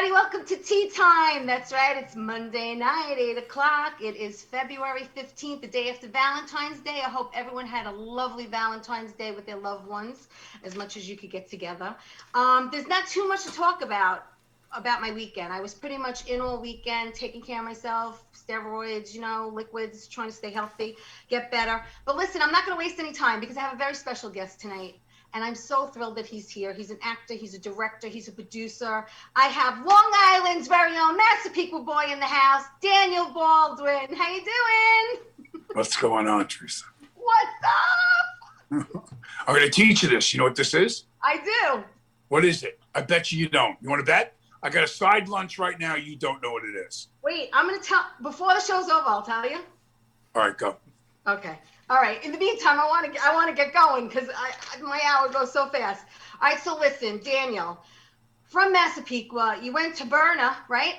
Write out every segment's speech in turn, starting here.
everybody. Welcome to Tea Time. That's right. It's Monday night, 8 o'clock. It is February 15th, the day after Valentine's Day. I hope everyone had a lovely Valentine's Day with their loved ones, as much as you could get together. There's not too much to talk about my weekend. I was pretty much in all weekend, taking care of myself, steroids, liquids, trying to stay healthy, get better. But listen, I'm not going to waste any time because I have a very special guest tonight. And I'm so thrilled that he's here. He's an actor, he's a director, he's a producer. I have Long Island's very own Massapequa boy in the house, Daniel Baldwin. How you doing? What's going on, Teresa? What's up? I'm going to teach you this. You know what this is? I do. What is it? I bet you don't. You want to bet? I got a side lunch right now. You don't know what it is. Wait, I'm going to tell, before the show's over, I'll tell you. All right, go. Okay. All right. In the meantime, I want to get going because my hour goes so fast. All right. So listen, Daniel, from Massapequa, you went to Berna, right?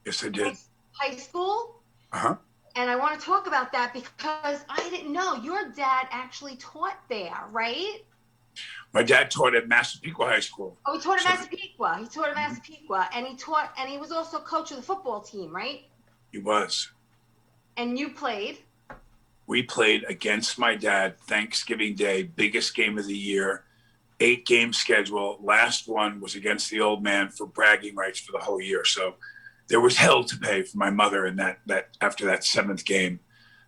Yes, I did. High school. Uh-huh. And I want to talk about that because I didn't know your dad actually taught there, right? My dad taught at Massapequa High School. Oh, he taught at Massapequa. He taught at Massapequa, and he was also coach of the football team, right? He was. And you played. We played against my dad Thanksgiving Day, biggest game of the year, 8-game schedule. Last one was against the old man for bragging rights for the whole year. So there was hell to pay for my mother in that after that 7th game.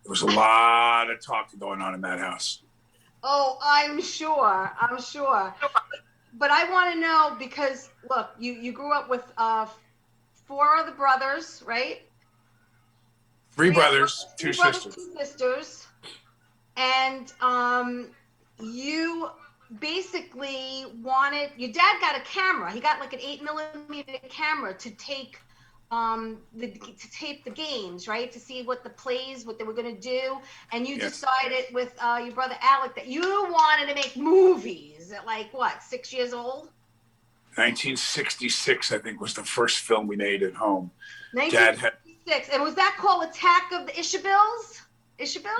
There was a lot of talking going on in that house. Oh, I'm sure. But I want to know because, look, you grew up with 4 other brothers, right? 3 brothers, 2 sisters. 2 sisters. And you basically your dad got a camera. He got like an 8mm camera to take to tape the games, right? To see what they were going to do. And you decided with your brother Alec that you wanted to make movies at like, what, 6 years old? 1966, I think, was the first film we made at home. 1966. And was that called Attack of the Ishabills?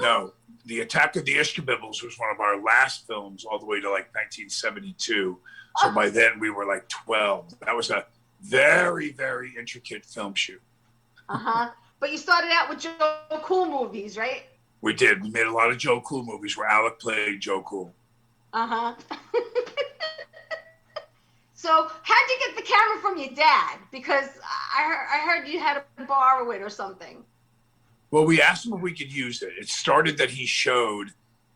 No, The Attack of the Ishkabibbles was one of our last films all the way to like 1972. So by then we were like 12. That was a very, very intricate film shoot. But you started out with Joe Cool movies, right? We did. We made a lot of Joe Cool movies where Alec played Joe Cool. So how'd you get the camera from your dad? Because I heard you had to borrow it or something. Well, we asked him if we could use it. It started that he showed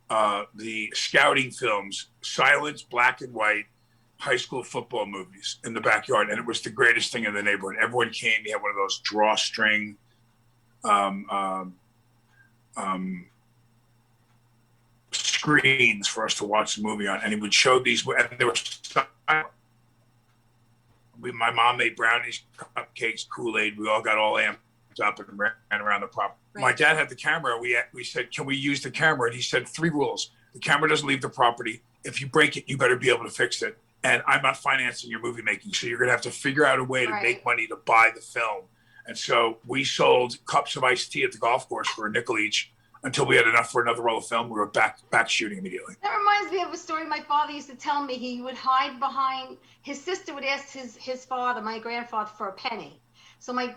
the scouting films, silent, black and white, high school football movies in the backyard. And it was the greatest thing in the neighborhood. Everyone came. He had one of those drawstring screens for us to watch the movie on. And he would show these, and they were silent. My mom made brownies, cupcakes, Kool-Aid. We all got all amped up and ran around the property. Right. My dad had the camera. We said, can we use the camera? And he said 3 rules. The camera doesn't leave the property. If you break it, you better be able to fix it. And I'm not financing your movie making. So you're going to have to figure out a way to make money to buy the film. And so we sold cups of iced tea at the golf course for a nickel each until we had enough for another roll of film. We were back shooting immediately. That reminds me of a story my father used to tell me. He would hide behind, his sister would ask his father, my grandfather, for a penny. So my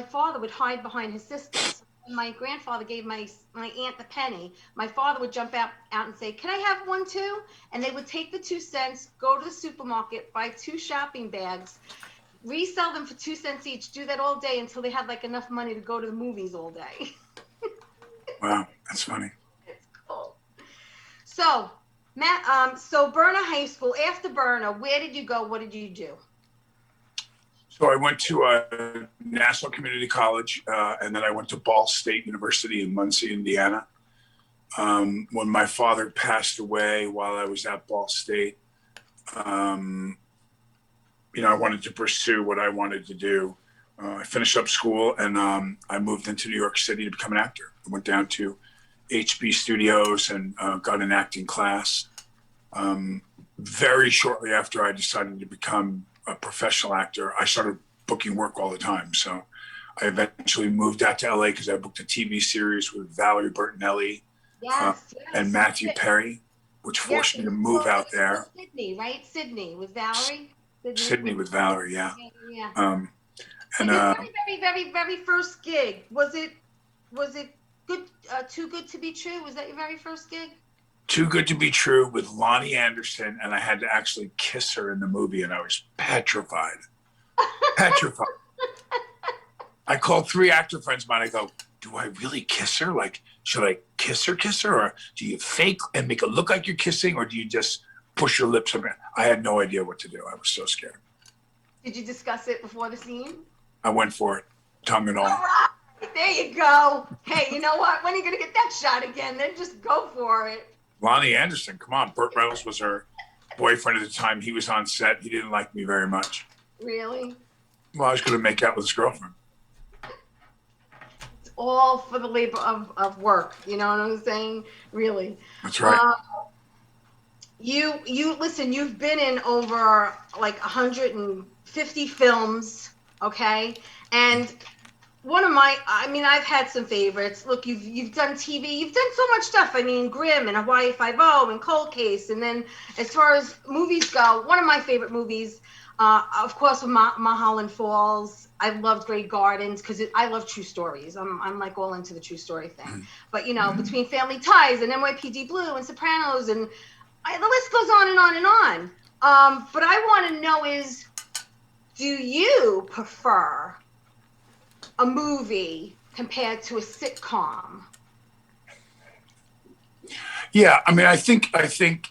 father would hide behind his sister. So when my grandfather gave my aunt the penny, my father would jump out and say, can I have one too? And they would take the 2 cents, go to the supermarket, buy 2 shopping bags, resell them for 2 cents each, do that all day until they had like enough money to go to the movies all day. Wow, that's funny. It's cool. So, so Berna High School, after Berna, where did you go? What did you do? So I went to Nassau Community College, and then I went to Ball State University in Muncie, Indiana. When my father passed away while I was at Ball State, I wanted to pursue what I wanted to do. I finished up school and I moved into New York City to become an actor. I went down to HB Studios and got an acting class. Very shortly after I decided to become a professional actor, I started booking work all the time. So I eventually moved out to LA because I booked a TV series with Valerie Bertinelli and Matthew Perry, which forced me to move out there. Sydney, right? Sydney with Valerie? Sydney with Valerie, yeah. So And your very first gig, was it good? Too Good to Be True? Was that your very first gig? Too Good to Be True with Lonnie Anderson, and I had to actually kiss her in the movie, and I was petrified. Petrified. I called 3 actor friends of mine. I go, do I really kiss her? Like, should I kiss her? Or do you fake and make it look like you're kissing? Or do you just push your lips up? I had no idea what to do. I was so scared. Did you discuss it before the scene? I went for it, tongue and all. All right, there you go. Hey, you know what? When are you going to get that shot again? Then just go for it. Lonnie Anderson, come on. Burt Reynolds was her boyfriend at the time. He was on set. He didn't like me very much. Really? Well, I was going to make out with his girlfriend. It's all for the labor of work. You know what I'm saying? Really. That's right. You listen, you've been in over like 150 films, okay? And I've had some favorites. Look, you've done TV, you've done so much stuff. I mean, Grimm and Hawaii Five-0 and Cold Case. And then as far as movies go, one of my favorite movies, of course, with Mulholland Falls. I loved Grey Gardens because I love true stories. I'm like all into the true story thing. But, you know, between Family Ties and NYPD Blue and Sopranos and the list goes on and on and on. But I want to know is, do you prefer a movie compared to a sitcom? Yeah, I mean, I think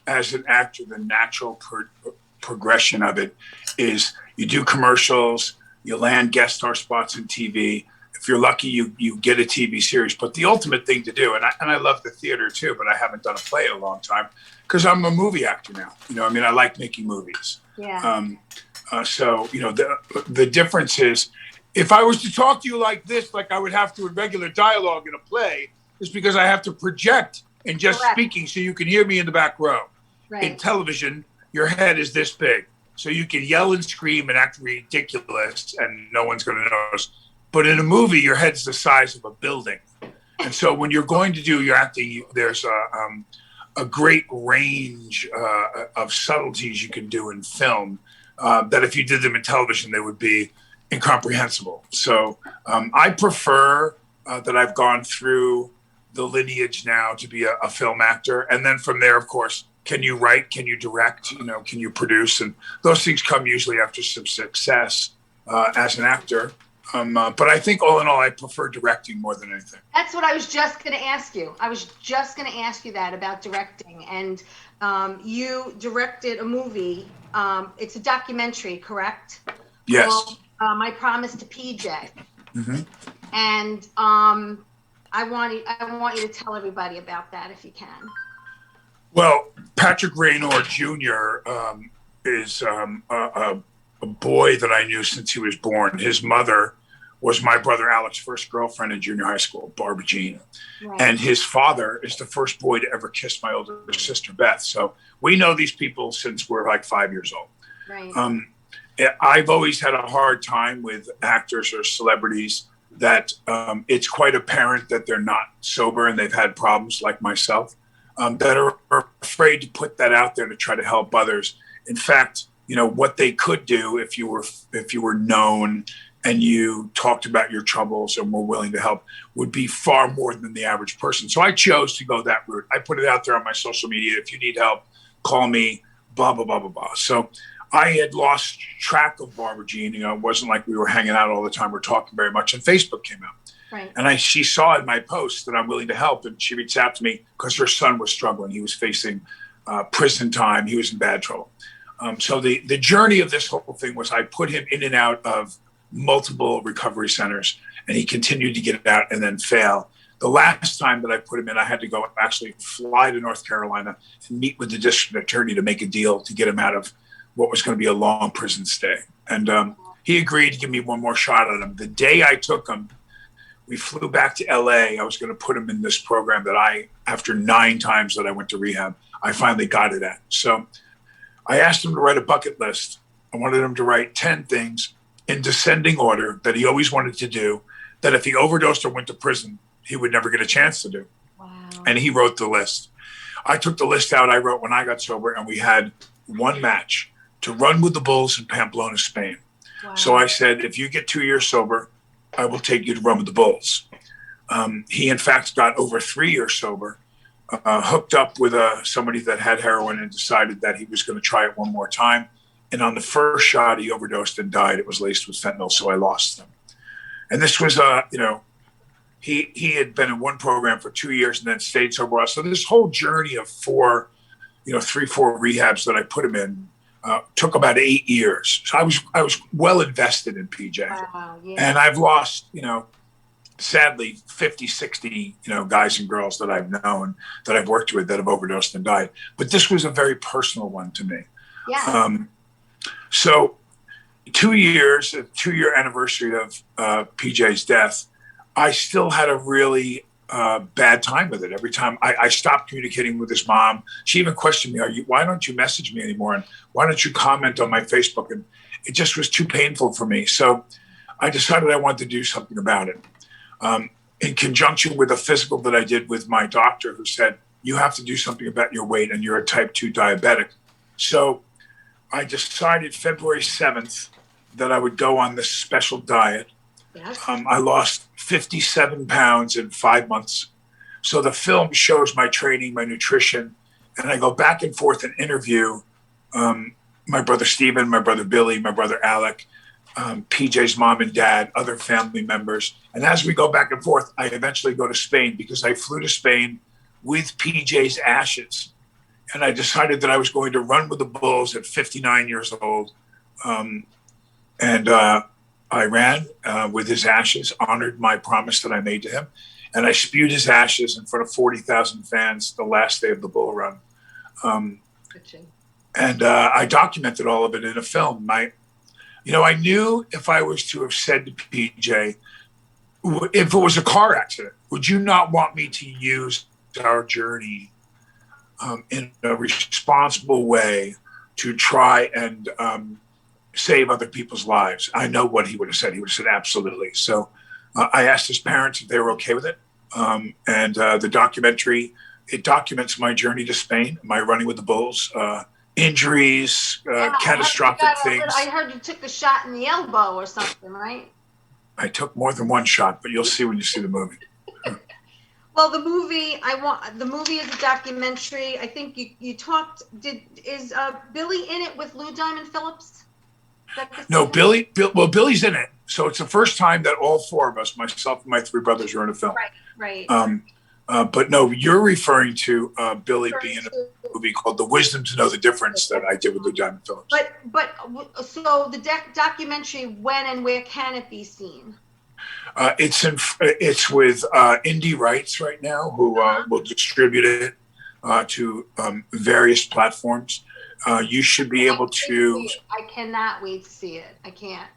as an actor, the natural progression of it is you do commercials, you land guest star spots in TV. If you're lucky, you get a TV series. But the ultimate thing to do, and I love the theater too, but I haven't done a play in a long time because I'm a movie actor now. You know, I mean, I like making movies. Yeah. So, you know, the difference is, if I was to talk to you like this, like I would have to in regular dialogue in a play, is because I have to project and just Correct. speaking so you can hear me in the back row. Right. In television, your head is this big. So you can yell and scream and act ridiculous and no one's going to notice. But in a movie, your head's the size of a building. And so when you're going to do your acting, there's a great range of subtleties you can do in film that if you did them in television, they would be incomprehensible. So I prefer that I've gone through the lineage now to be a film actor. And then from there, of course, can you write? Can you direct? You know, can you produce? And those things come usually after some success as an actor. But I think all in all, I prefer directing more than anything. That's what I was just going to ask you. I was just going to ask you that about directing. And you directed a movie. It's a documentary, correct? Yes. Called, My Promise to PJ. Mm-hmm. And I want you to tell everybody about that if you can. Well, Patrick Raynor Jr. Is a boy that I knew since he was born. His mother was my brother Alex's first girlfriend in junior high school, Barbara Jean. Right. And his father is the first boy to ever kiss my older sister, Beth. So we know these people since we're like 5 years old. Right. I've always had a hard time with actors or celebrities that it's quite apparent that they're not sober and they've had problems like myself, that are afraid to put that out there to try to help others. In fact, you know, what they could do if you were known and you talked about your troubles and were willing to help would be far more than the average person. So I chose to go that route. I put it out there on my social media. If you need help, call me, blah, blah, blah, blah, blah. So I had lost track of Barbara Jean. You know, it wasn't like we were hanging out all the time or talking very much. And Facebook came out. Right. And she saw in my post that I'm willing to help. And she reached out to me because her son was struggling. He was facing prison time. He was in bad trouble. So the journey of this whole thing was I put him in and out of multiple recovery centers, and he continued to get out and then fail. The last time that I put him in, I had to go actually fly to North Carolina and meet with the district attorney to make a deal to get him out of what was going to be a long prison stay. And he agreed to give me one more shot at him. The day I took him, we flew back to LA. I was going to put him in this program that after 9 times that I went to rehab, I finally got it at. So I asked him to write a bucket list. I wanted him to write 10 things in descending order that he always wanted to do, that if he overdosed or went to prison, he would never get a chance to do. Wow. And he wrote the list. I took the list out I wrote when I got sober, and we had one match to run with the Bulls in Pamplona, Spain. Wow. So I said, if you get 2 years sober, I will take you to run with the bulls. He, in fact, got over 3 years sober, hooked up with somebody that had heroin and decided that he was going to try it one more time. And on the first shot, he overdosed and died. It was laced with fentanyl, so I lost him. And this was, he had been in one program for 2 years and then stayed sober. So this whole journey of 4 rehabs that I put him in took about 8 years. So I was well invested in PJ. Wow, yeah. And I've lost, sadly 50, 60, guys and girls that I've known, that I've worked with, that have overdosed and died. But this was a very personal one to me. Yeah. So 2 years, a 2-year anniversary of PJ's death, I still had a really bad time with it. Every time I stopped communicating with his mom, she even questioned me, why don't you message me anymore? And why don't you comment on my Facebook? And it just was too painful for me. So I decided I wanted to do something about it. In conjunction with a physical that I did with my doctor, who said, you have to do something about your weight and you're a type 2 diabetic. So I decided February 7th that I would go on this special diet. Yes. I lost 57 pounds in 5 months. So the film shows my training, my nutrition, and I go back and forth and interview my brother Stephen, my brother Billy, my brother Alec, PJ's mom and dad, other family members. And as we go back and forth, I eventually go to Spain, because I flew to Spain with PJ's ashes. And I decided that I was going to run with the bulls at 59 years old. I ran with his ashes, honored my promise that I made to him. And I spewed his ashes in front of 40,000 fans the last day of the bull run. I documented all of it in a film. I knew if I was to have said to PJ, if it was a car accident, would you not want me to use our journey in a responsible way to try and save other people's lives? I know what he would have said. He would have said, absolutely. So I asked his parents if they were okay with it. The documentary, it documents my journey to Spain, my running with the bulls, injuries, catastrophic things. I heard you took a shot in the elbow or something, right? I took more than one shot, but you'll see when you see the movie. Well, the movie is a documentary. I think you talked. Is Billy in it with Lou Diamond Phillips? No, Billy's in it. So it's the first time that all 4 of us, myself and my 3 brothers, are in a film. Right. But no, you're referring to Billy being in a movie called The Wisdom to Know the Difference that I did with Lou Diamond Phillips. But so the documentary, when and where can it be seen? It's with Indie Rights right now, who will distribute it to various platforms. You should be able to. I cannot wait to see it. I can't.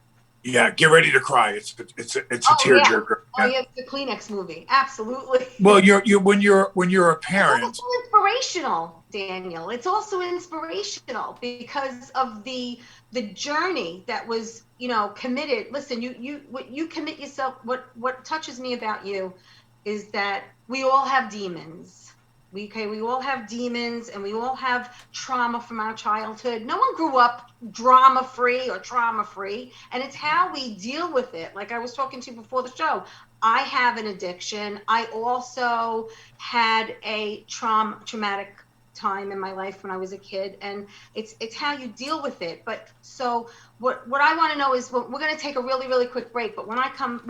Yeah, get ready to cry. It's a tearjerker. Oh yeah, it's the Kleenex movie. Absolutely. Well, when you're a parent. It's also inspirational, Daniel. It's also inspirational because of the journey that was, committed. Listen, you commit yourself. What touches me about you is that we all have demons. We all have demons, and we all have trauma from our childhood. No one grew up drama-free or trauma-free, and it's how we deal with it. Like I was talking to you before the show, I have an addiction. I also had a traumatic time in my life when I was a kid, and it's how you deal with it. But so what I want to know is, we're going to take a really, really quick break, but when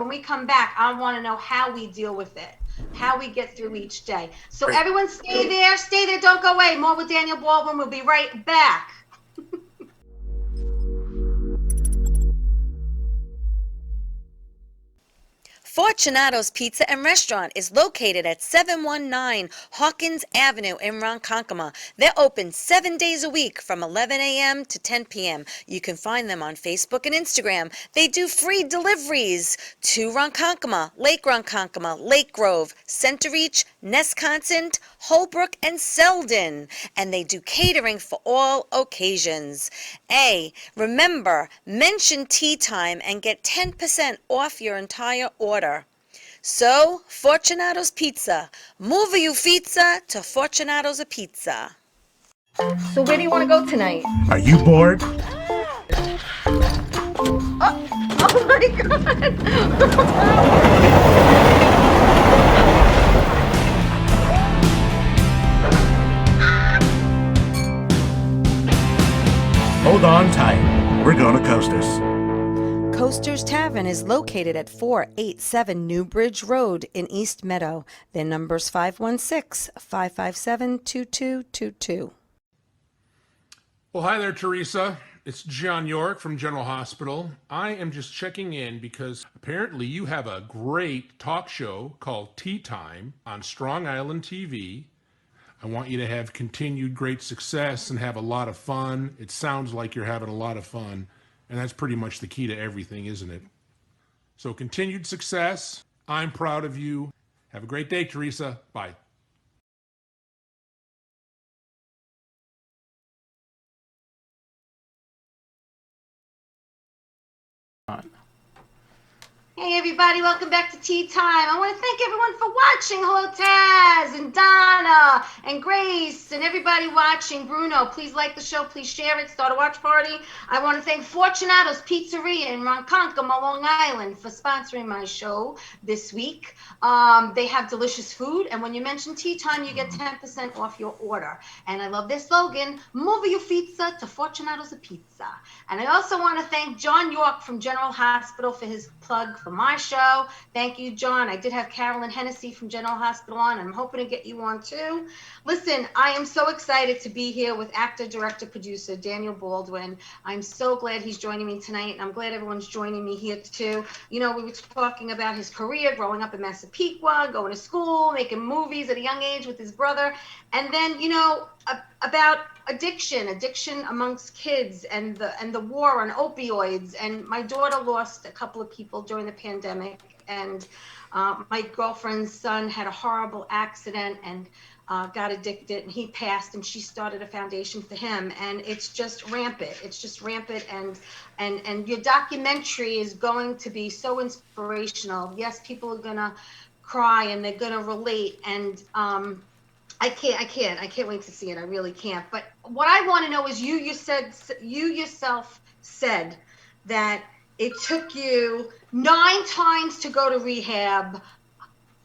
we come back, I want to know how we deal with it, how we get through each day. So everyone stay there, don't go away. More with Daniel Baldwin. We'll be right back. Fortunato's Pizza and Restaurant is located at 719 Hawkins Avenue in Ronkonkoma. They're open 7 days a week from 11 a.m. to 10 p.m. You can find them on Facebook and Instagram. They do free deliveries to Ronkonkoma, Lake Ronkonkoma, Lake Grove, Center Reach, Nesconsin, Holbrook, and Selden. And they do catering for all occasions. Remember, mention tea time and get 10% off your entire order. So, Fortunato's Pizza. Move you pizza to Fortunato's a Pizza. So where do you want to go tonight? Are you bored? Oh, my God. Hold on tight. We're gonna coast us. Coaster's Tavern is located at 487 New Bridge Road in East Meadow. Their number's 516-557-2222. Well, hi there, Teresa. It's John York from General Hospital. I am just checking in because apparently you have a great talk show called Tea Time on Strong Island TV. I want you to have continued great success and have a lot of fun. It sounds like you're having a lot of fun, and that's pretty much the key to everything, isn't it? So continued success. I'm proud of you. Have a great day, Teresa. Bye. Hey everybody, welcome back to Tea Time. I want to thank everyone for watching. Hello Taz and Donna and Grace and everybody watching. Bruno, please like the show, please share it, start a watch party. I want to thank Fortunato's Pizzeria in Ronkonkoma, Long Island for sponsoring my show this week. They have delicious food, and when you mention Tea Time, you get 10% off your order. And I love their slogan, Move your pizza to Fortunato's a Pizza. And I also want to thank John York from General Hospital for his plug for my show. Thank you, John. I did have Carolyn Hennessy from General Hospital on. I'm hoping to get you on too. Listen, I am so excited to be here with actor, director, producer Daniel Baldwin. I'm so glad he's joining me tonight, and I'm glad everyone's joining me here too. You know, we were talking about his career, growing up in Massapequa, going to school, making movies at a young age with his brother, and then, you know, about addiction amongst kids and the war on opioids. And my daughter lost a couple of people during the pandemic, and my girlfriend's son had a horrible accident and got addicted, and he passed, and she started a foundation for him, and it's just rampant. And your documentary is going to be so inspirational. Yes, people are gonna cry and they're gonna relate, and I can't wait to see it. I really can't. But what I want to know is you yourself said that it took you 9 times to go to rehab,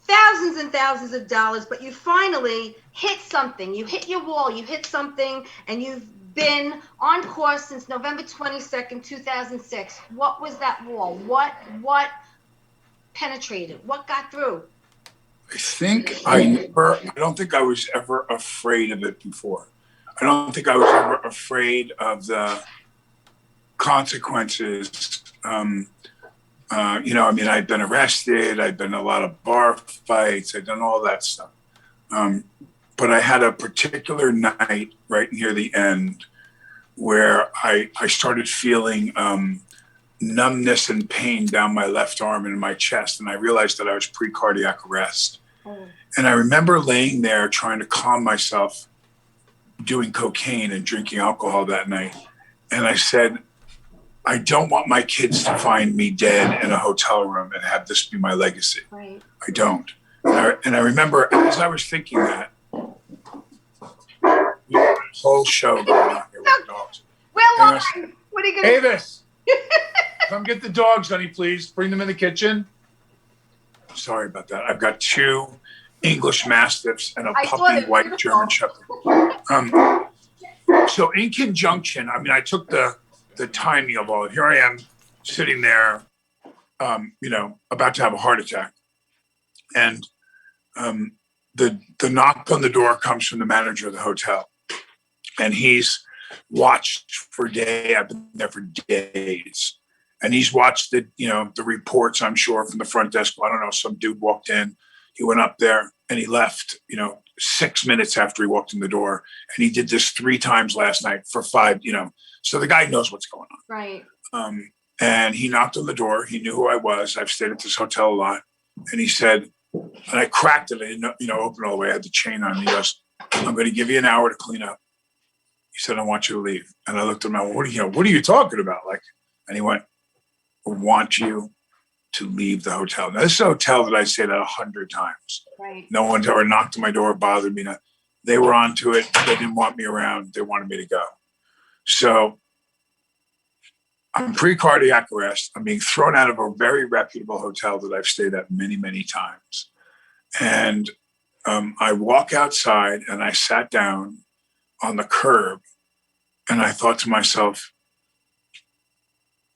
thousands and thousands of dollars, but you finally hit something. You hit your wall, you hit something, and you've been on course since November 22nd, 2006. What was that wall? What penetrated? What got through? I don't think I was ever afraid of it before. I don't think I was ever afraid of the consequences. You know, I mean, I'd been arrested, I'd been in a lot of bar fights, I'd done all that stuff. But I had a particular night right near the end where I started feeling numbness and pain down my left arm and in my chest, and I realized that I was pre-cardiac arrest. And I remember laying there trying to calm myself, doing cocaine and drinking alcohol that night. And I said, I don't want my kids to find me dead in a hotel room and have this be my legacy. Right. I don't. And I remember as I was thinking that, we had a whole show going on here with dogs. Well, what are you going to Avis, come get the dogs, honey, please. Bring them in the kitchen. Sorry about that. I've got 2 English Mastiffs and a puppy white German Shepherd. So in conjunction, I mean, I took the timing of all. Here I am sitting there, you know, about to have a heart attack, and the knock on the door comes from the manager of the hotel, and he's watched for days. I've been there for days. And he's watched the reports, I'm sure, from the front desk. I don't know, some dude walked in, he went up there and he left, 6 minutes after he walked in the door. And he did this 3 times last night for 5, so the guy knows what's going on. Right. And he knocked on the door. He knew who I was. I've stayed at this hotel a lot. And he said, and I cracked it. I didn't, open all the way. I had the chain on. He goes, I'm going to give you an hour to clean up. He said, I want you to leave. And I looked at him, I went, what are you talking about? And he went, I want you to leave the hotel. Now, this is a hotel that I stayed at 100 times. Right. No one's ever knocked on my door, bothered me. They were onto it. They didn't want me around. They wanted me to go. So I'm pre-cardiac arrest. I'm being thrown out of a very reputable hotel that I've stayed at many, many times. And I walk outside and I sat down on the curb and I thought to myself,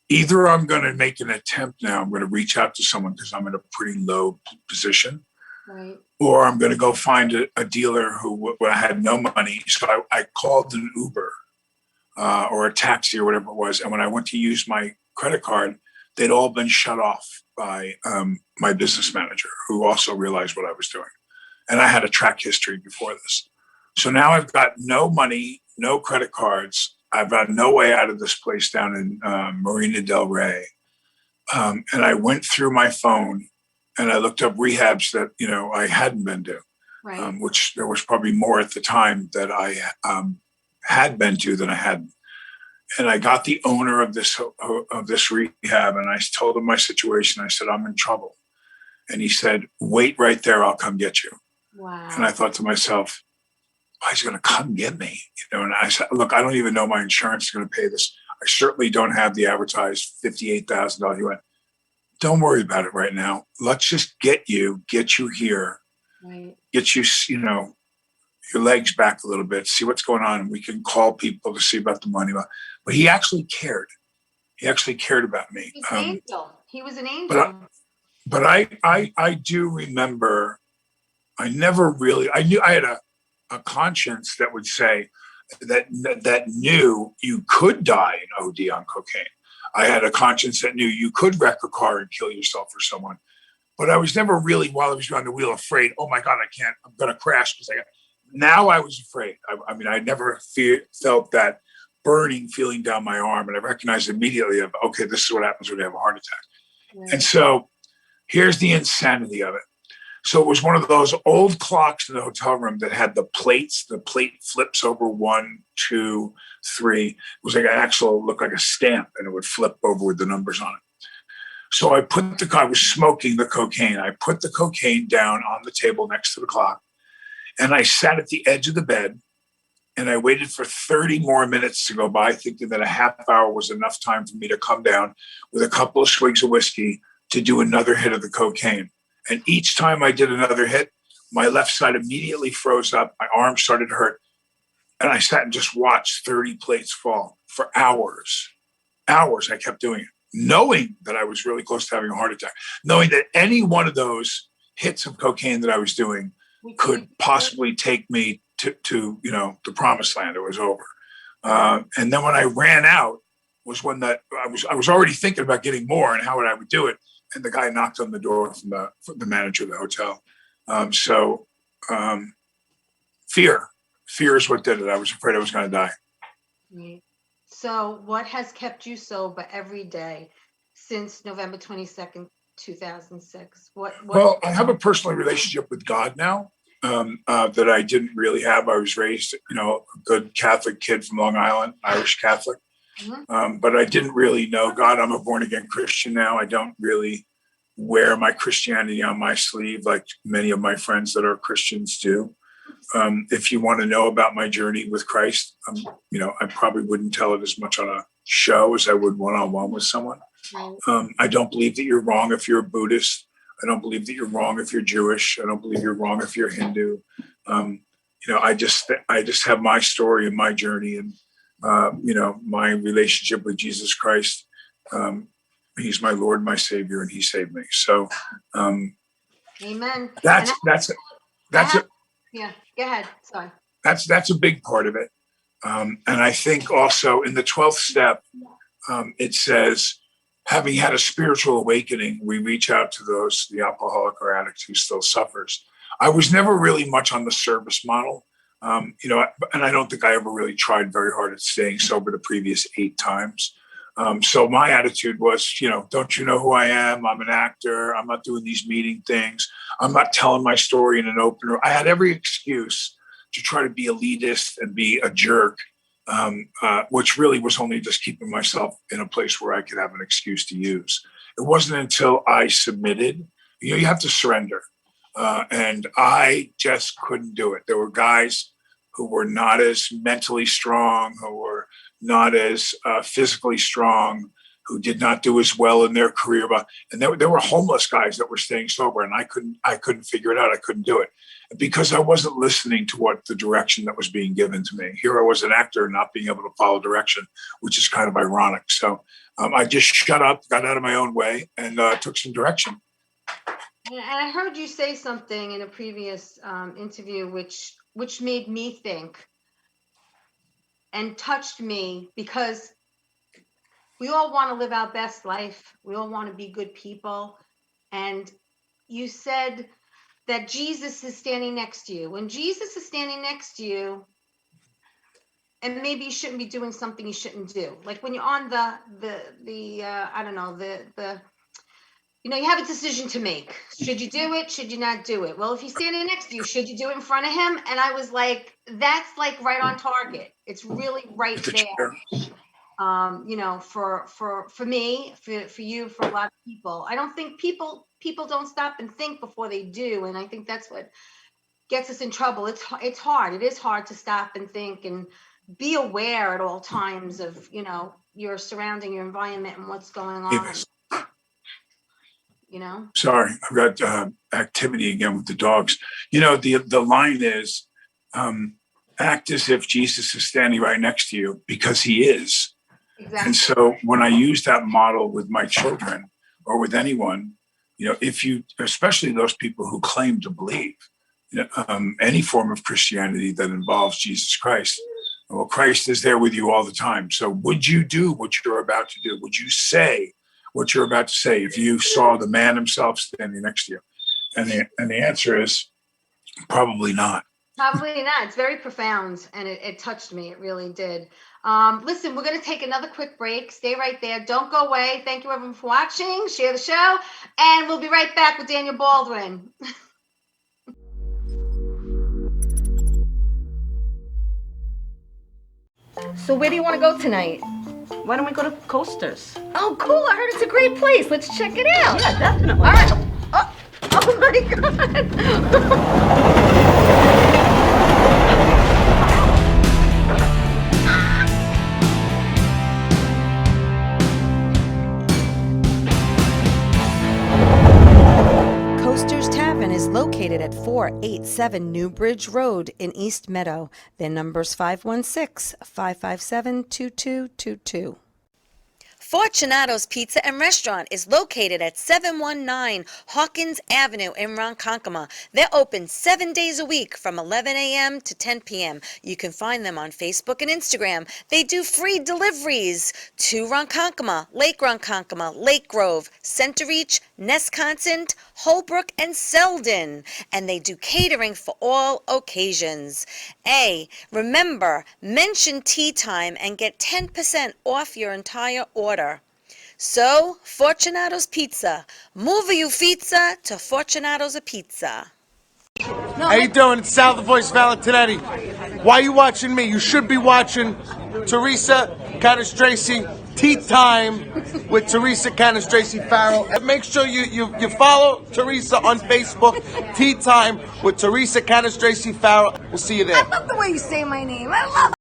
either I'm going to make an attempt now, I'm going to reach out to someone because I'm in a pretty low position, Right. or I'm going to go find a dealer who had no money. So I called an Uber or a taxi or whatever it was. And when I went to use my credit card, they'd all been shut off by my business manager, who also realized what I was doing. And I had a track history before this. So now I've got no money, no credit cards. I've got no way out of this place down in Marina del Rey. And I went through my phone and I looked up rehabs that, I hadn't been to, Right. which there was probably more at the time that I had been to than I hadn't. And I got the owner of this rehab and I told him my situation. I said, I'm in trouble. And he said, wait right there. I'll come get you. Wow. And I thought to myself, oh, he's going to come get me. And I said, look, I don't even know my insurance is going to pay this. I certainly don't have the advertised $58,000. He went, don't worry about it right now. Let's just get you here, Right. get you, your legs back a little bit, see what's going on. And we can call people to see about the money. But he actually cared. He actually cared about me. He's an angel. He was an angel. But I do remember, I knew I had a conscience that would say that knew you could die in OD on cocaine. I had a conscience that knew you could wreck a car and kill yourself or someone. But I was never really, while I was on the wheel, afraid, oh my God, I'm going to crash. Now I was afraid. I never felt that burning feeling down my arm. And I recognized immediately okay, this is what happens when you have a heart attack. Right. And so here's the insanity of it. So it was one of those old clocks in the hotel room that had the plates. The plate flips over 1, 2, 3. It was like looked like a stamp, and it would flip over with the numbers on it. So I was smoking the cocaine. I put the cocaine down on the table next to the clock, and I sat at the edge of the bed, and I waited for 30 more minutes to go by, thinking that a half hour was enough time for me to come down with a couple of swigs of whiskey to do another hit of the cocaine. And each time I did another hit, my left side immediately froze up. My arm started to hurt. And I sat and just watched 30 plates fall for hours. Hours I kept doing it, knowing that I was really close to having a heart attack, knowing that any one of those hits of cocaine that I was doing could possibly take me to the promised land. It was over. And then when I ran out was when I was already thinking about getting more and how I would do it. And the guy knocked on the door from the manager of the hotel. Fear is what did it. I was afraid I was going to die. Right. So what has kept you sober every day since November 22nd, 2006? Well, I have a personal relationship with God now that I didn't really have. I was raised, a good Catholic kid from Long Island, Irish Catholic. Mm-hmm. But I didn't really know God. I'm a born again Christian now. I don't really wear my Christianity on my sleeve like many of my friends that are Christians do. If you want to know about my journey with Christ, I probably wouldn't tell it as much on a show as I would one-on-one with someone. Right. I don't believe that you're wrong if you're a Buddhist. I don't believe that you're wrong if you're Jewish. I don't believe you're wrong if you're Hindu. I just have my story and my journey and my relationship with Jesus Christ. He's my Lord, my Savior, and He saved me. So, Amen. That's it. Yeah, go ahead. Sorry. That's a big part of it. And I think also in the 12th step, it says, having had a spiritual awakening, we reach out to the alcoholic or addict who still suffers. I was never really much on the service model. And I don't think I ever really tried very hard at staying sober the previous 8 times. So my attitude was, don't you know who I am? I'm an actor. I'm not doing these meeting things. I'm not telling my story in an open room. I had every excuse to try to be elitist and be a jerk, which really was only just keeping myself in a place where I could have an excuse to use. It wasn't until I submitted, you have to surrender. And I just couldn't do it. There were guys who were not as mentally strong, who were not as physically strong, who did not do as well in their career. And there were homeless guys that were staying sober, and I couldn't figure it out. I couldn't do it because I wasn't listening to what the direction that was being given to me. Here I was, an actor, not being able to follow direction, which is kind of ironic. So I just shut up, got out of my own way, and took some direction. And I heard you say something in a previous interview, which made me think and touched me, because we all want to live our best life. We all want to be good people. And you said that Jesus is standing next to you. When Jesus is standing next to you, and maybe you shouldn't be doing something you shouldn't do. Like when you're on I don't know, you have a decision to make. Should you do it? Should you not do it? Well, if he's standing next to you, should you do it in front of him? And I was like, that's like right on target. It's really right there. For me, for you, for a lot of people. I don't think people don't stop and think before they do. And I think that's what gets us in trouble. It's hard. It is hard to stop and think and be aware at all times of, your surrounding, your environment and what's going on. Yes. You Sorry, I've got activity again with the dogs. The line is, act as if Jesus is standing right next to you, because he is. Exactly. And so when I use that model with my children or with anyone, if you, especially those people who claim to believe any form of Christianity that involves Jesus Christ, well, Christ is there with you all the time. So would you do what you're about to do? Would you say what you're about to say if you saw the man himself standing next to you? And the answer is probably not. Probably not. It's very profound, and it touched me. It really did. Listen, we're going to take another quick break. Stay right there. Don't go away. Thank you, everyone, for watching. Share the show, and we'll be right back with Daniel Baldwin. So where do you want to go tonight? Why don't we go to Coasters? Oh, cool. I heard it's a great place. Let's check it out. Yeah, definitely. All right. Oh my God. Coasters Tavern is located at 487 New Bridge Road in East Meadow. Their number's 516-557-2222. Fortunato's Pizza and Restaurant is located at 719 Hawkins Avenue in Ronkonkoma. They're open 7 days a week from 11 a.m. to 10 p.m. You can find them on Facebook and Instagram. They do free deliveries to Ronkonkoma, Lake Ronkonkoma, Lake Grove, Center Reach, Nesconstant, Holbrook, and Selden. And they do catering for all occasions. Remember, mention Tea Time and get 10% off your entire order. So, Fortunato's Pizza. Move you pizza to Fortunato's a Pizza. How you doing? It's Sal the Voice Valentinetti. Why are you watching me? You should be watching Teresa Canastraci Tea Time with Teresa Canastraci Farrell. And make sure you follow Teresa on Facebook, Tea Time with Teresa Canastraci Farrell. We'll see you there. I love the way you say my name. I love it.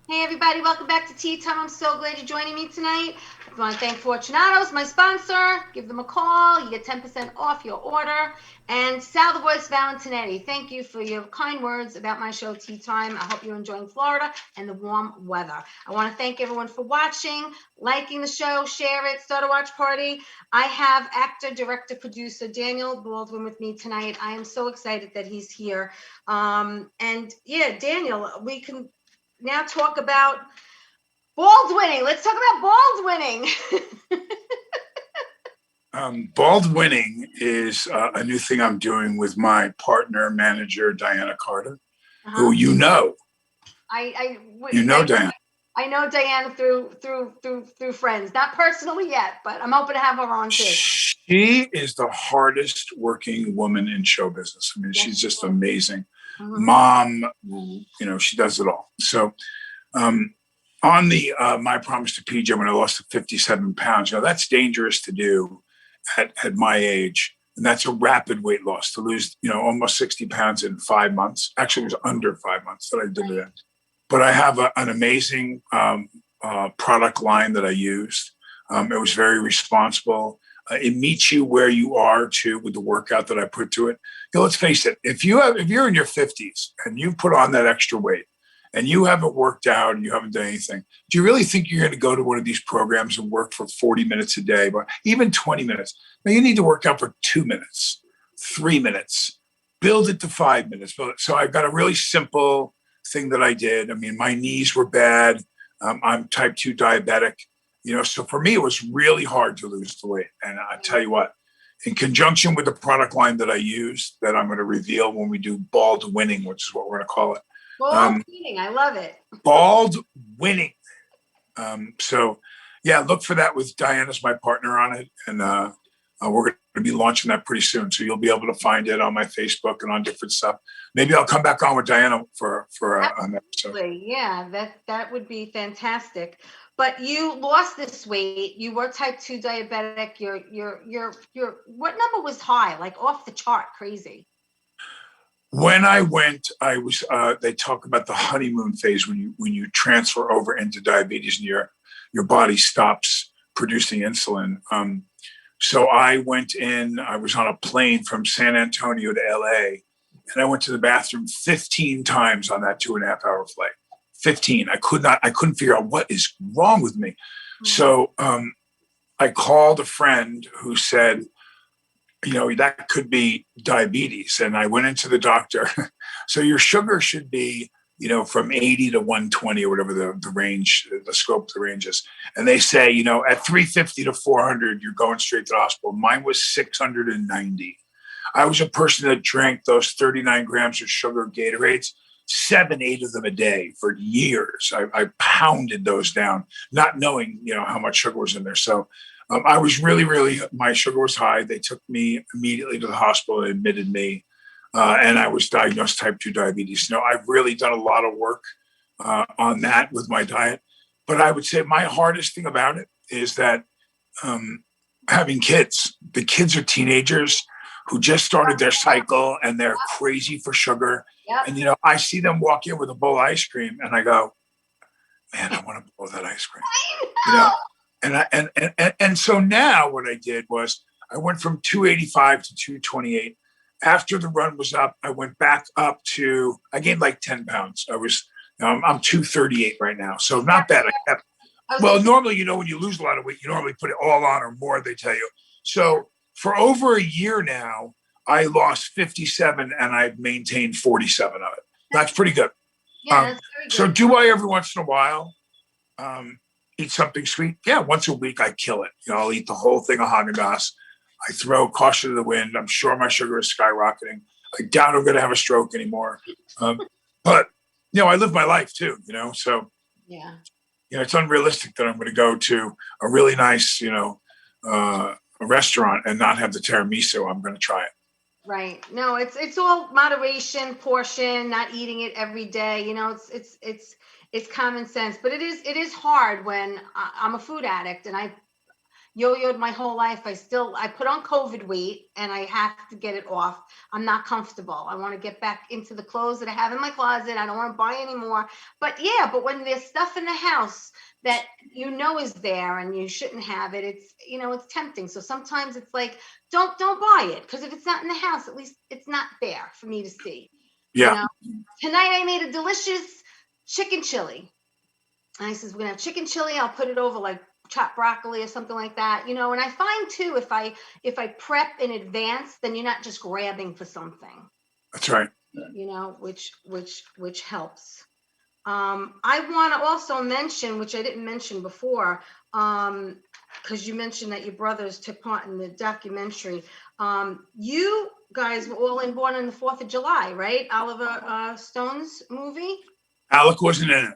Hey everybody, welcome back to Tea Time. I'm so glad you're joining me tonight. I want to thank Fortunatos, my sponsor. Give them a call. You get 10% off your order. And Sal the Voice Valentinetti, thank you for your kind words about my show, Tea Time. I hope you're enjoying Florida and the warm weather. I want to thank everyone for watching, liking the show, share it, start a watch party. I have actor, director, producer Daniel Baldwin with me tonight. I am so excited that he's here. And yeah, Daniel, we can now talk about Baldwinning. Let's talk about Baldwinning. Baldwinning is a new thing I'm doing with my partner, manager, Diana Carter, who you know. Diana. I know Diana through friends, not personally yet, but I'm hoping to have her on too. She is the hardest working woman in show business. I mean, she's just amazing. Mom, she does it all. So on the My Promise to PJ, when I lost the 57 pounds, that's dangerous to do at my age. And that's a rapid weight loss to lose, almost 60 pounds in 5 months. Actually, it was under 5 months that I did it. But I have an amazing product line that I used. It was very responsible. It meets you where you are too with the workout that I put to it. Let's face it, if you're in your 50s and you put on that extra weight and you haven't worked out and you haven't done anything, do you really think you're going to go to one of these programs and work for 40 minutes a day, but even 20 minutes? Now you need to work out for 2 minutes, 3 minutes, build it to 5 minutes. So I've got a really simple thing that I did. I mean, my knees were bad. I'm type 2 diabetic. So for me, it was really hard to lose the weight. And I tell you what, in conjunction with the product line that I use, that I'm going to reveal when we do bald winning, which is what we're going to call it. Bald winning, I love it. Bald winning. So yeah, look for that with Diana's my partner on it. And we're going to be launching that pretty soon. So you'll be able to find it on my Facebook and on different stuff. Maybe I'll come back on with Diana for an episode. Yeah, that would be fantastic. But you lost this weight. You were type 2 diabetic. Your what number was high? Like off the chart, crazy. When I went, I was. They talk about the honeymoon phase when you transfer over into diabetes and your body stops producing insulin. So I went in. I was on a plane from San Antonio to LA, and I went to the bathroom 15 times on that 2.5-hour flight. 15. I couldn't figure out what is wrong with me. So I called a friend who said, that could be diabetes. And I went into the doctor. So your sugar should be, from 80 to 120 or whatever the range, the scope of the range is. And they say, at 350 to 400, you're going straight to the hospital. Mine was 690. I was a person that drank those 39 grams of sugar Gatorades, 7-8 of them a day for years. I pounded those down, not knowing, how much sugar was in there. So I was really, my sugar was high. They took me immediately to the hospital and admitted me. And I was diagnosed type 2 diabetes. I've really done a lot of work on that with my diet. But I would say my hardest thing about it is that having kids, the kids are teenagers who just started their cycle and they're crazy for sugar. Yep. And, I see them walk in with a bowl of ice cream and I go, man, I want a bowl of that ice cream. And so now what I did was I went from 285 to 228. After the run was up, I went back up to, I gained like 10 pounds. I'm 238 right now. So not bad. Normally, when you lose a lot of weight, you normally put it all on or more, they tell you. So for over a year now, I lost 57 and I've maintained 47 of it. That's pretty good. Yeah, that's very good. So do I every once in a while eat something sweet? Yeah, once a week I kill it. I'll eat the whole thing of Haagen-Dazs. I throw caution to the wind. I'm sure my sugar is skyrocketing. I doubt I'm going to have a stroke anymore. But I live my life too. So yeah, it's unrealistic that I'm going to go to a really nice, a restaurant and not have the tiramisu. I'm going to try it. Right. No, it's all moderation, portion, not eating it every day. It's common sense, but it is hard when I'm a food addict and I yo-yoed my whole life. I put on COVID weight and I have to get it off. I'm not comfortable. I want to get back into the clothes that I have in my closet. I don't want to buy anymore. But when there's stuff in the house that is there and you shouldn't have it, it's tempting. So sometimes it's like, don't buy it, because if it's not in the house, at least it's not there for me to see. Yeah. Tonight I made a delicious chicken chili. And I says, we're gonna have chicken chili. I'll put it over like chopped broccoli or something like that. And I find too, if I prep in advance, then you're not just grabbing for something. That's right. Which helps. I want to also mention, which I didn't mention before, because you mentioned that your brothers took part in the documentary. You guys were all born on the 4th of July, right? Oliver Stone's movie? Alec wasn't in it.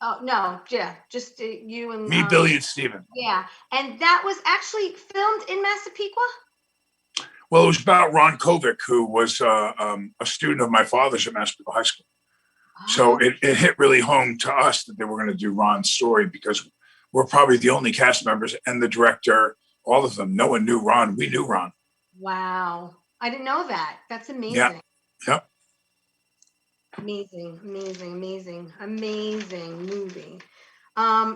Oh, no, yeah, just you and... Me, Billy, and Steven. Yeah, and that was actually filmed in Massapequa? Well, it was about Ron Kovic, who was a student of my father's at Massapequa High School. So it hit really home to us that they were going to do Ron's story, because we're probably the only cast members and the director, all of them. No one knew Ron. We knew Ron. Wow. I didn't know that. That's Yeah. amazing. Yep. Amazing, amazing, amazing, amazing movie.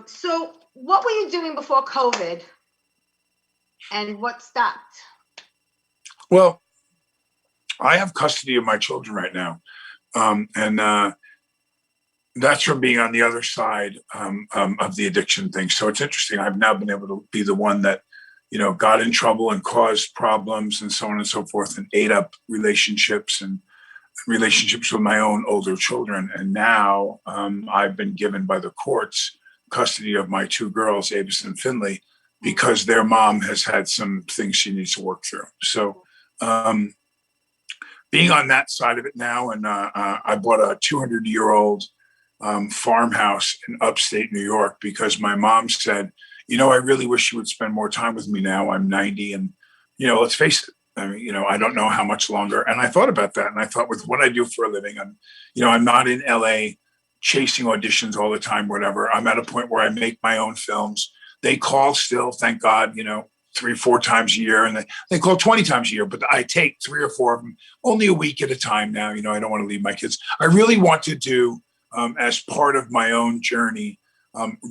So what were you doing before COVID and what stopped? Well, I have custody of my children right now. And that's from being on the other side of the addiction thing. So it's interesting. I've now been able to be the one that, got in trouble and caused problems and so on and so forth, and ate up relationships and relationships with my own older children. And now I've been given by the courts custody of my two girls, Avis and Finley, because their mom has had some things she needs to work through. So being on that side of it now, and I bought a 200-year-old farmhouse in upstate New York because my mom said, I really wish you would spend more time with me now. I'm 90, and let's face it. I mean, I don't know how much longer. And I thought about that, and I thought, with what I do for a living, I'm not in LA chasing auditions all the time, whatever. I'm at a point where I make my own films. They call still, thank God, 3-4 times a year, and they call 20 times a year, but I take 3 or 4 of them only a week at a time now. I don't want to leave my kids. I really want to do, as part of my own journey,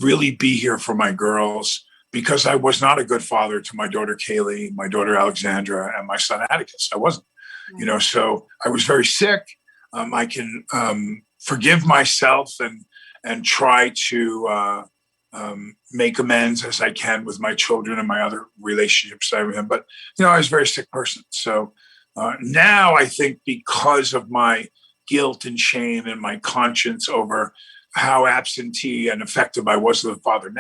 really be here for my girls, because I was not a good father to my daughter Kaylee, my daughter Alexandra, and my son Atticus. I wasn't, so I was very sick. I can forgive myself and try to make amends as I can with my children and my other relationships I have with him. But I was a very sick person. So now I think, because of my guilt and shame and my conscience over how absentee and effective I was as a father,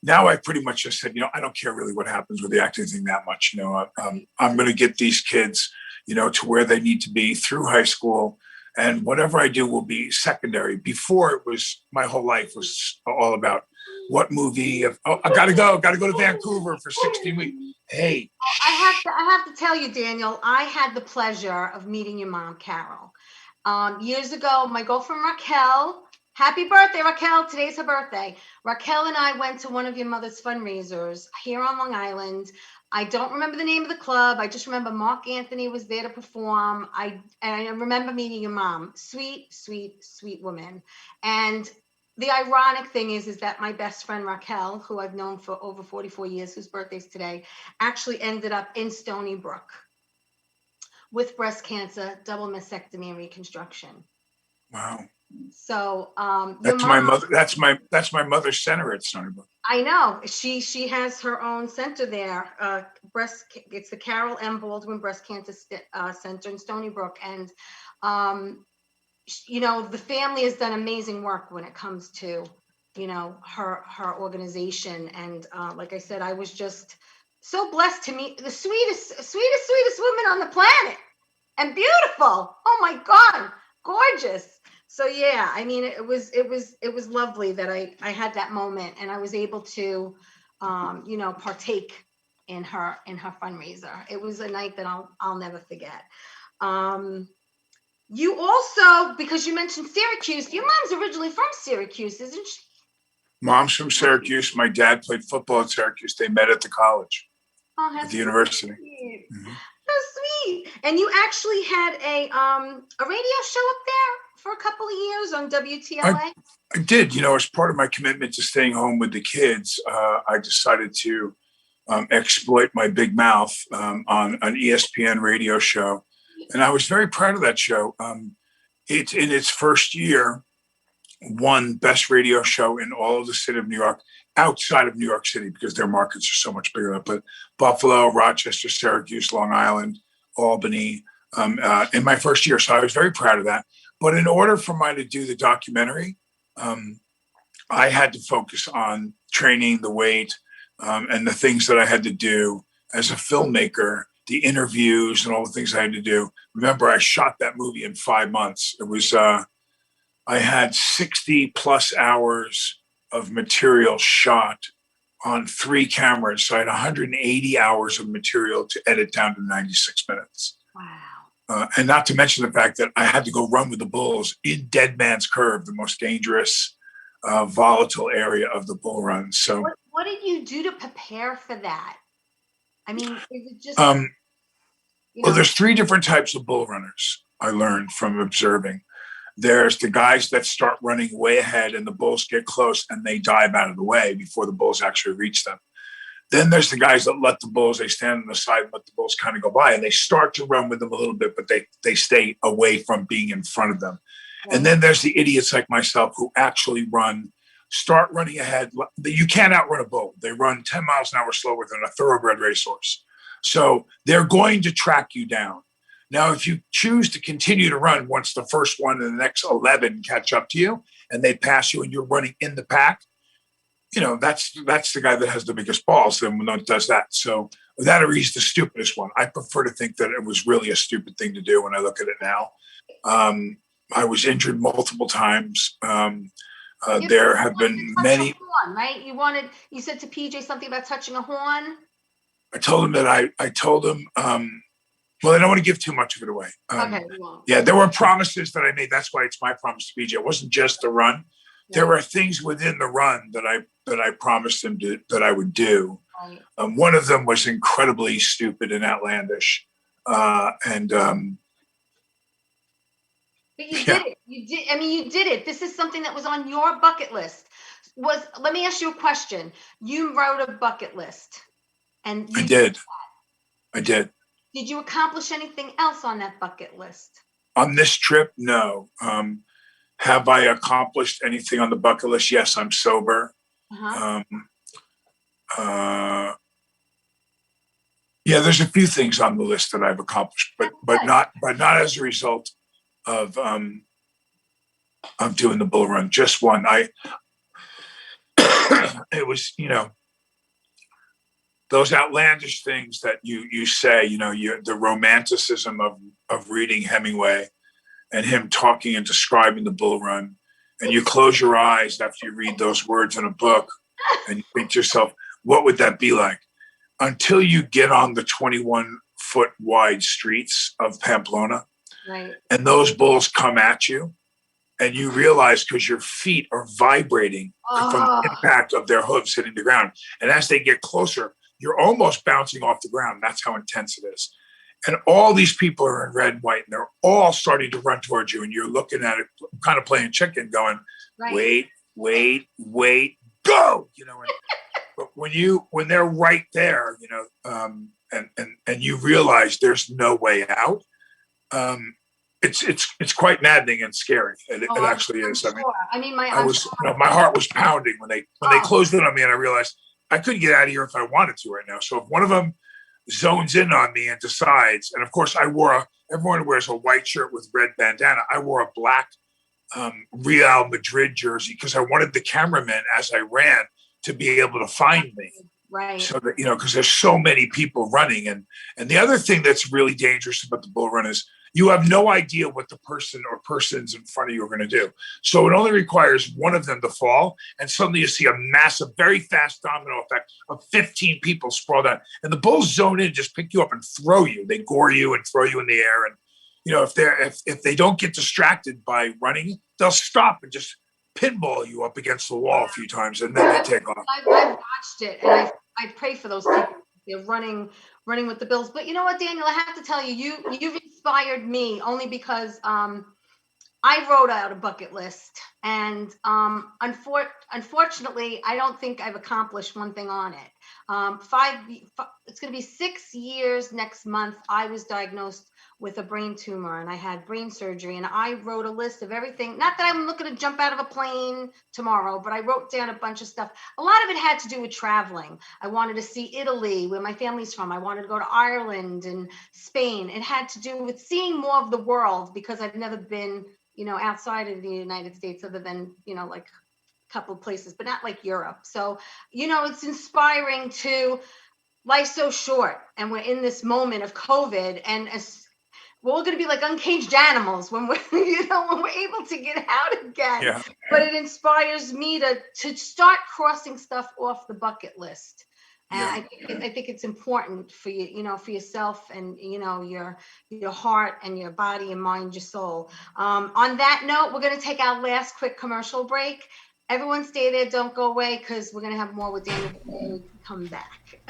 now I pretty much just said, I don't care really what happens with the acting thing that much. I'm going to get these kids, to where they need to be through high school, and whatever I do will be secondary. Before, it was, my whole life was all about what movie. I got to go to Vancouver for 16 weeks. Hey, I have to tell you, Daniel, I had the pleasure of meeting your mom, Carol. Years ago, my girlfriend Raquel, happy birthday, Raquel. Today's her birthday. Raquel and I went to one of your mother's fundraisers here on Long Island. I don't remember the name of the club. I just remember Mark Anthony was there to perform. I remember meeting your mom. Sweet, sweet, sweet woman. And the ironic thing is that my best friend Raquel, who I've known for over 44 years, whose birthday's today, actually ended up in Stony Brook with breast cancer, double mastectomy, and reconstruction. wow. So that's my mother. That's my mother's center at Stony Brook. I know she has her own center there. It's the Carol M. Baldwin Breast Cancer Center in Stony Brook, and the family has done amazing work when it comes to her organization. And like I said, I was just so blessed to meet the sweetest woman on the planet, and beautiful. Oh my God, gorgeous. So yeah, I mean, it was lovely that I had that moment, and I was able to, partake in her fundraiser. It was a night that I'll never forget. You also, because you mentioned Syracuse, your mom's originally from Syracuse, isn't she? Mom's from Syracuse. My dad played football at Syracuse. They met at the college, at the university. Mm-hmm. So sweet. And you actually had a radio show up there for a couple of years on WTLA? I did. As part of my commitment to staying home with the kids, I decided to exploit my big mouth on an ESPN radio show. And I was very proud of that show. It's in its first year, won best radio show in all of the city of New York, outside of New York City, because their markets are so much bigger. But Buffalo, Rochester, Syracuse, Long Island, Albany, in my first year. So I was very proud of that. But in order for me to do the documentary, I had to focus on training, the weight, and the things that I had to do as a filmmaker, the interviews and all the things I had to do. Remember, I shot that movie in 5 months. It was, I had 60 plus hours of material shot on 3 cameras. So I had 180 hours of material to edit down to 96 minutes. Wow. And not to mention the fact that I had to go run with the bulls in Dead Man's Curve, the most dangerous, volatile area of the bull run. So what did you do to prepare for that? I mean, is it just You Well, know, there's three different types of bull runners I learned from observing. There's the guys that start running way ahead and the bulls get close and they dive out of the way before the bulls actually reach them. Then there's the guys that let the bulls, they stand on the side and let the bulls kind of go by and they start to run with them a little bit, but they stay away from being in front of them. And then there's the idiots like myself who actually start running ahead. You can't outrun a bull. They run 10 miles an hour slower than a thoroughbred racehorse. So they're going to track you down. Now, if you choose to continue to run once the first one and the next 11 catch up to you and they pass you and you're running in the pack, that's the guy that has the biggest balls that does that. So that or he's the stupidest one. I prefer to think that it was really a stupid thing to do when I look at it now. I was injured multiple times. There have been many. Horn, right? You said to PJ something about touching a horn. I told him that I told him, well, I don't want to give too much of it away. Okay. Yeah, there were promises that I made. That's why it's my promise to PJ. It wasn't just the run. Yeah. There were things within the run that I promised him that I would do. Right. One of them was incredibly stupid and outlandish. But you did it. You did. I mean, you did it. This is something that was on your bucket list. Let me ask you a question. You wrote a bucket list, and I did. I did. Did you accomplish anything else on that bucket list? On this trip, no. Have I accomplished anything on the bucket list? Yes, I'm sober. Uh-huh. Yeah, there's a few things on the list that I've accomplished, but not as a result of doing the bull run. Just one. It was, those outlandish things that you say, the romanticism of reading Hemingway and him talking and describing the bull run, and you close your eyes after you read those words in a book and you think to yourself, what would that be like? Until you get on the 21-foot wide streets of Pamplona, right, and those bulls come at you, and you realize because your feet are vibrating from the impact of their hooves hitting the ground. And as they get closer, you're almost bouncing off the ground. That's how intense it is. And all these people are in red and white, and they're all starting to run towards you. And you're looking at it, kind of playing chicken, going, right. wait, go, but when they're right there, and you realize there's no way out, it's quite maddening and scary. It actually is. Sure. My heart was pounding when they closed in on me, and I realized I couldn't get out of here if I wanted to right now. So if one of them zones in on me and decides, and of course everyone wears a white shirt with red bandana. I wore a black Real Madrid jersey because I wanted the cameraman as I ran to be able to find me. Right. So that, because there's so many people running. And the other thing that's really dangerous about the bull run is you have no idea what the person or persons in front of you are going to do. So it only requires one of them to fall, and suddenly you see a massive, very fast domino effect of 15 people sprawled out. And the bulls zone in, just pick you up and throw you. They gore you and throw you in the air. And, if they don't get distracted by running, they'll stop and just pinball you up against the wall a few times, and then they take off. I've watched it, and I pray for those people. They're running with the Bills. But you know what, Daniel, I have to tell you, you've inspired me only because I wrote out a bucket list, and unfortunately, I don't think I've accomplished one thing on it. It's going to be 6 years next month. I was diagnosed with a brain tumor, and I had brain surgery, and I wrote a list of everything. Not that I'm looking to jump out of a plane tomorrow, but I wrote down a bunch of stuff. A lot of it had to do with traveling. I wanted to see Italy, where my family's from. I wanted to go to Ireland and Spain. It had to do with seeing more of the world because I've never been, outside of the United States other than, like a couple of places, but not like Europe. So, it's inspiring life's so short, and we're in this moment of COVID, and we're going to be like uncaged animals when we're, when we're able to get out again. Yeah. But it inspires me to start crossing stuff off the bucket list. And I think it's important for you, for yourself and, your heart and your body and mind, your soul. On that note, we're going to take our last quick commercial break. Everyone stay there. Don't go away, because we're going to have more with Daniel when we come back.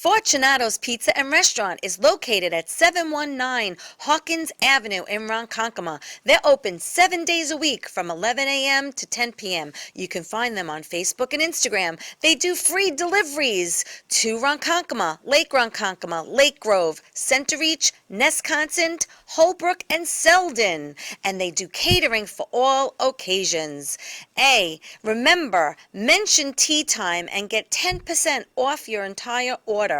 Fortunato's Pizza and Restaurant is located at 719 Hawkins Avenue in Ronkonkoma. They're open 7 days a week from 11 a.m. to 10 p.m. You can find them on Facebook and Instagram. They do free deliveries to Ronkonkoma, Lake Ronkonkoma, Lake Grove, Center Reach, Nesconstant, Holbrook, and Selden. And they do catering for all occasions. Remember, mention Tea Time and get 10% off your entire order.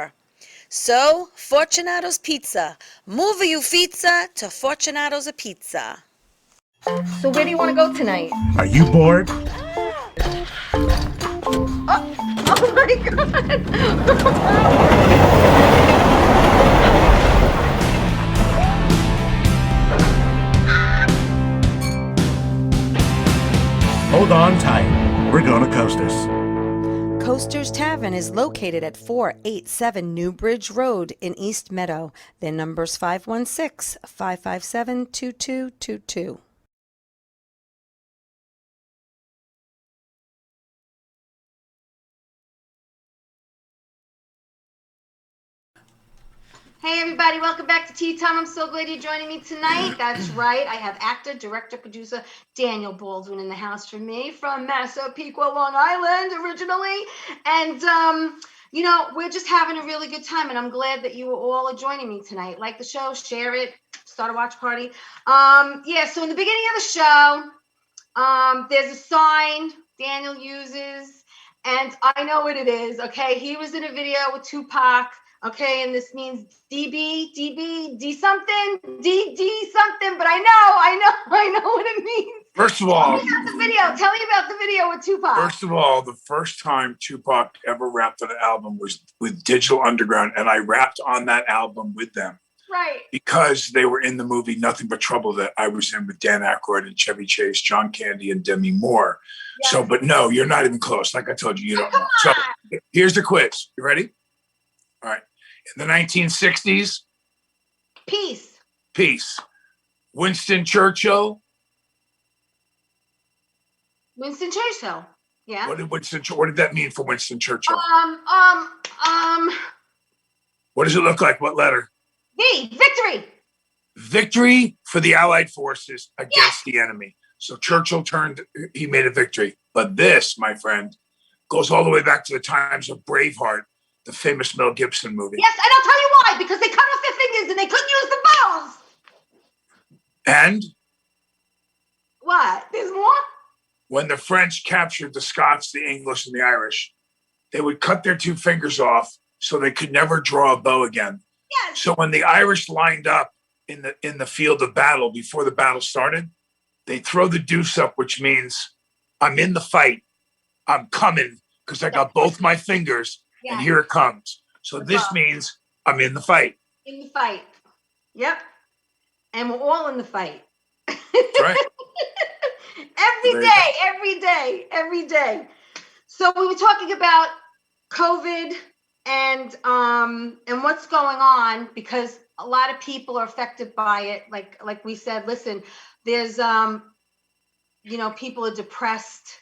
So, Fortunato's Pizza. Move you pizza to Fortunato's a Pizza. So where do you want to go tonight? Are you bored? Oh my god! Hold on tight. We're gonna coast this. Coaster's Tavern is located at 487 New Bridge Road in East Meadow. Their number's 516-557-2222. Hey everybody, welcome back to Tea Time. I'm so glad you're joining me tonight. That's right, I have actor, director, producer Daniel Baldwin in the house for me from Massapequa, Long Island originally. And we're just having a really good time, and I'm glad that you all are joining me tonight. Like the show, share it, start a watch party. So in the beginning of the show, there's a sign Daniel uses, and I know what it is, okay? He was in a video with Tupac. Okay, and this means D something, D something, but I know what it means. First of all, Tell me about the video with Tupac. First of all, the first time Tupac ever rapped on an album was with Digital Underground, and I rapped on that album with them. Right. Because they were in the movie Nothing But Trouble that I was in with Dan Aykroyd and Chevy Chase, John Candy, and Demi Moore. Yes. So, but no, you're not even close. Like I told you, you don't know. So here's the quiz. You ready? All right. In the 1960s, Peace. Winston Churchill. Yeah. What did that mean for Winston Churchill? What does it look like? What letter? V. Victory for the Allied forces against the enemy. So Churchill he made a victory. But this, my friend, goes all the way back to the times of Braveheart, the famous Mel Gibson movie. Yes, and I'll tell you why. Because they cut off their fingers and they couldn't use the bones. And? What? There's more? When the French captured the Scots, the English, and the Irish, they would cut their two fingers off so they could never draw a bow again. Yes. So when the Irish lined up in the field of battle before the battle started, they throw the deuce up, which means I'm in the fight. I'm coming because I got both my fingers. Yeah. And here it comes. So this means I'm in the fight. In the fight. Yep. And we're all in the fight. That's right. Every day. So we were talking about COVID and what's going on, because a lot of people are affected by it. Like we said, listen, there's people are depressed.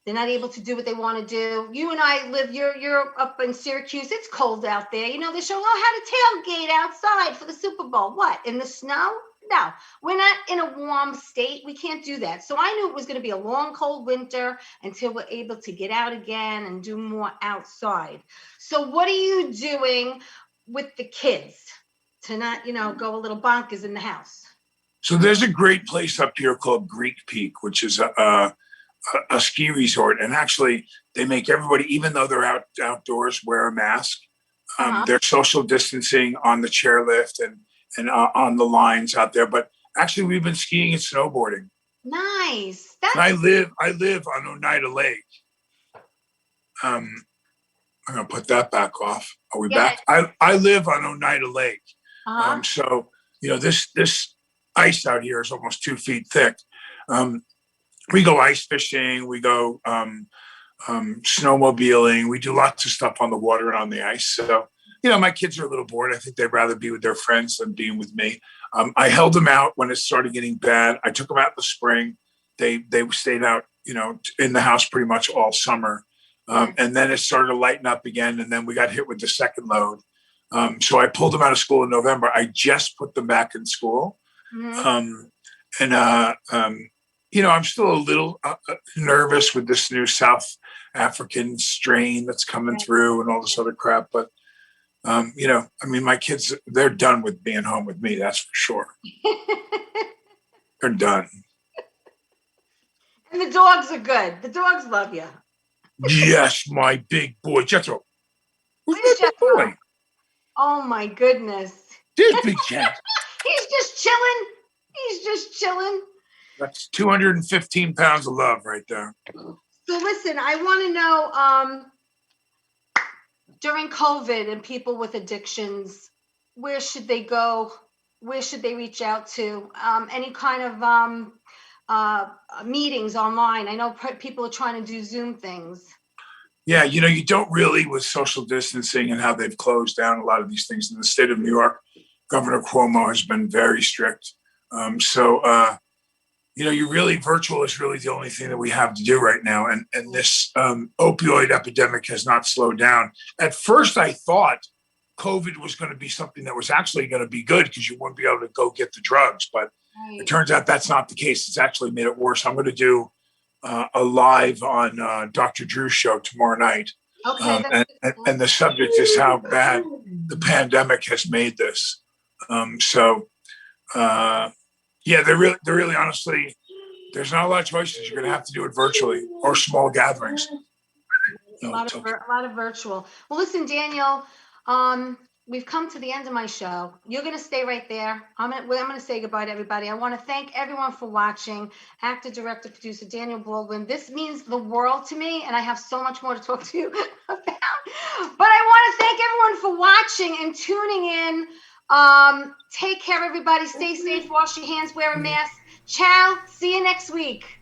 They're not able to do what they want to do. You and I live, you're up in Syracuse. It's cold out there. They show how to tailgate outside for the Super Bowl. What, in the snow? No, we're not in a warm state. We can't do that. So I knew it was going to be a long, cold winter until we're able to get out again and do more outside. So what are you doing with the kids to not, go a little bonkers in the house? So there's a great place up here called Greek Peak, which is a ski resort, and actually they make everybody, even though they're outdoors, wear a mask. They're social distancing on the chairlift and on the lines out there. But actually, we've been skiing and snowboarding. Nice. And I live on Oneida Lake. I'm gonna put that back off. Are we back? I live on Oneida Lake. So this ice out here is almost 2 feet thick. We go ice fishing, we go snowmobiling, we do lots of stuff on the water and on the ice. So, my kids are a little bored. I think they'd rather be with their friends than being with me. I held them out when it started getting bad. I took them out in the spring. They stayed out, in the house pretty much all summer. And then it started to lighten up again. And then we got hit with the second load. So I pulled them out of school in November. I just put them back in school. Mhm. I'm still a little nervous with this new South African strain that's coming through and all this other crap. But, my kids, they're done with being home with me. That's for sure. They're done. And the dogs are good. The dogs love you. Yes, my big boy. Jethro. Who's Where's my big Jethro? boy? Oh my goodness. This big Jeff. He's just chilling. He's just chilling. That's 215 pounds of love right there. So listen, I want to know, during COVID and people with addictions, where should they go? Where should they reach out to? Any kind of meetings online? I know people are trying to do Zoom things. Yeah, you don't really with social distancing and how they've closed down a lot of these things in the state of New York. Governor Cuomo has been very strict. You really virtual is really the only thing that we have to do right now. And this opioid epidemic has not slowed down. At first, I thought COVID was going to be something that was actually going to be good because you wouldn't be able to go get the drugs. But it turns out that's not the case. It's actually made it worse. I'm going to do a live on Dr. Drew's show tomorrow night. Okay. And the subject is how bad the pandemic has made this. They're really honestly, there's not a lot of choices. You're going to have to do it virtually or small gatherings. A lot of virtual. Well, listen, Daniel, we've come to the end of my show. You're going to stay right there. I'm going to say goodbye to everybody. I want to thank everyone for watching. Actor, director, producer Daniel Baldwin. This means the world to me, and I have so much more to talk to you about. But I want to thank everyone for watching and tuning in. Take care, everybody. Stay safe. Wash your hands. Wear a mask. Ciao. See you next week.